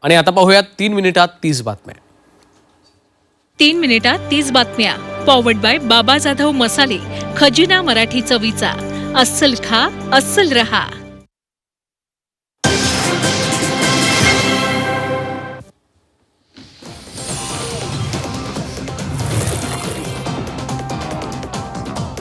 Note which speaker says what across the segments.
Speaker 1: आणि आता पाहूयात 3 मिनिटात 30 बातम्या.
Speaker 2: 3 मिनिटात 30 बातम्या. पॉवर्ड बाय बाबा जाधव मसाले, खजिना मराठी चवीचा. अस्सल खा, अस्सल रहा.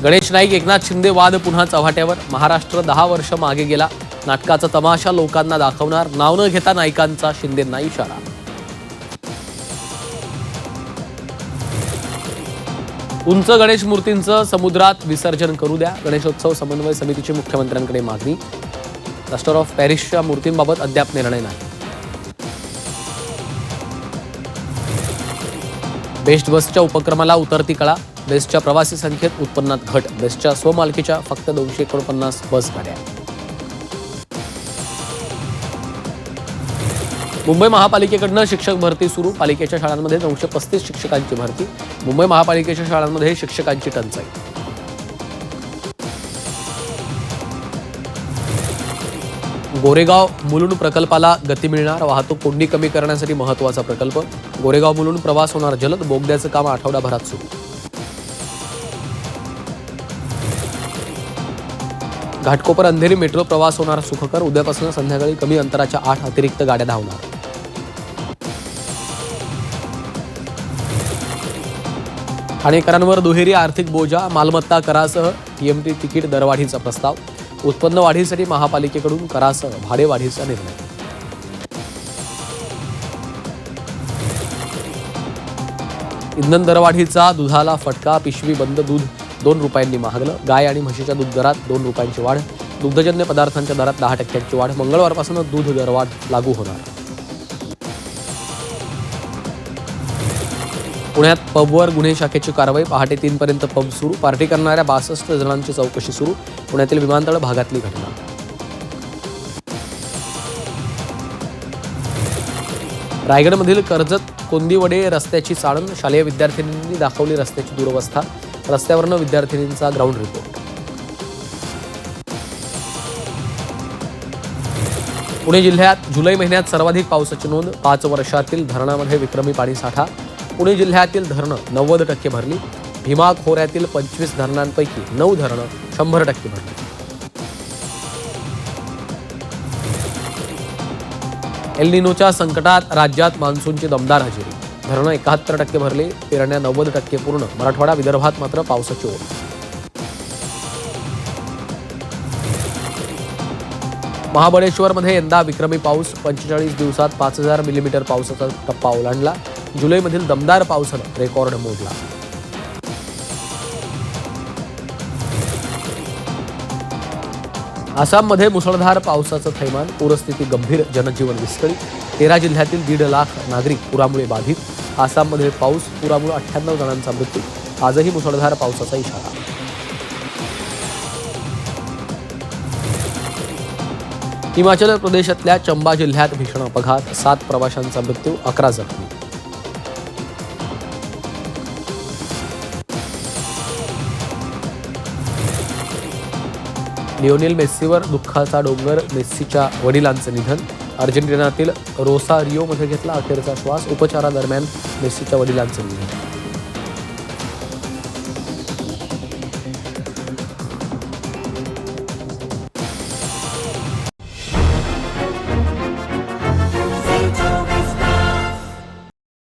Speaker 1: गणेश नाईक एकनाथ शिंदे वाद पुन्हा चव्हाट्यावर. महाराष्ट्र 10 वर्ष मागे गेला. नाटकाचा तमाशा लोकांना दाखवणार. नाव न घेता नाईकांचा शिंदेंना इशारा. उंच गणेश मूर्तींचं समुद्रात विसर्जन करू द्या. गणेशोत्सव समन्वय समितीची मुख्यमंत्र्यांकडे मागणी. प्लास्टर ऑफ पॅरिसच्या मूर्तींबाबत अद्याप निर्णय नाही. बेस्ट बसच्या उपक्रमाला उतरती कळा. बेस्टच्या प्रवासी संख्येत उत्पन्नात घट. बेस्टच्या स्वमालकीच्या फक्त 249 बस गाड्या. मुंबई महापालिकेकडनं शिक्षक भरती सुरू. पालिकेच्या शाळांमध्ये 935 शिक्षकांची भरती. मुंबई महापालिकेच्या शाळांमध्ये शिक्षकांची टंचाई. गोरेगाव मुलुंड प्रकल्पाला गती मिळणार. वाहतूक कोंडी कमी करण्यासाठी महत्त्वाचा प्रकल्प. गोरेगाव मुलुंड प्रवास होणार जलद. बोगद्याचं काम आठवडाभरात सुरू. घाटकोपर अंधेरी मेट्रो प्रवास होणार सुखकर. उद्यापासून संध्याकाळी कमी अंतराच्या 8 अतिरिक्त गाड्या धावणार. ठाणेकरांवर दुहेरी आर्थिक बोजा. मालमत्ता करासह टीएमटी तिकीट दरवाढीचा प्रस्ताव. उत्पन्न वाढीसाठी महापालिकेकडून करासह भाडेवाढीचा निर्णय. इंधन दरवाढीचा दुधाला फटका. पिशवी बंद दूध 2 रुपयांनी महागलं. गाय आणि म्हशीच्या दूध दरात 2 रुपयांची वाढ. दुग्धजन्य पदार्थांच्या दरात 10% वाढ. मंगळवारपासून दूध दरवाढ लागू होणार. पुण्यात पबवर गुन्हे शाखेची कारवाई. पहाटे 3 पर्यंत पब सुरू. पार्टी करणाऱ्या 62 जणांची चौकशी सुरू. पुण्यातील विमानतळ भागातली घटना. रायगडमधील कर्जत कोंदिवडे रस्त्याची चाळण. शालेय विद्यार्थिनींनी दाखवली रस्त्याची दुरवस्था. रस्त्यावरनं विद्यार्थिनींचा ग्राउंड रिपोर्ट. पुणे जिल्ह्यात जुलै महिन्यात सर्वाधिक पावसाची नोंद. 5 वर्षातील धरणामध्ये विक्रमी पाणीसाठा. पुणे जिल्ह्यातील धरणं 90% भरली. भीमा खोऱ्यातील 25 धरणांपैकी 9 धरणं 100% भरली. एल निनोच्या संकटात राज्यात मान्सूनची दमदार हजेरी. धरणं 71% भरले. पेरण्या 90% पूर्ण. मराठवाडा विदर्भात मात्र पावसाची ओढ. महाबळेश्वरमध्ये यंदा विक्रमी पाऊस. 45 दिवसात 5000 मिलीमीटर पावसाचा टप्पा ओलांडला. जुलैमधील दमदार पावसानं रेकॉर्ड मोडला. आसाममध्ये मुसळधार पावसाचं थैमान. पूरस्थिती गंभीर. जनजीवन विस्कळीत. 13 जिल्ह्यातील 1.5 लाख नागरिक पुरामुळे बाधित. आसाममध्ये पाऊस. पुरामुळे 98 जणांचा मृत्यू. आजही मुसळधार पावसाचा इशारा. हिमाचल प्रदेशातल्या चंबा जिल्ह्यात भीषण अपघात. 7 प्रवाशांचा मृत्यू. 11 जखमी. लिओनेल मेस्सीवर दुःखाचा डोंगर. मेस्सीच्या वडिलांचं निधन. अर्जेंटिनातील रोसारियोमध्ये घेतला अखेरचा श्वास. उपचारादरम्यान मेस्सीच्या वडिलांचं निधन.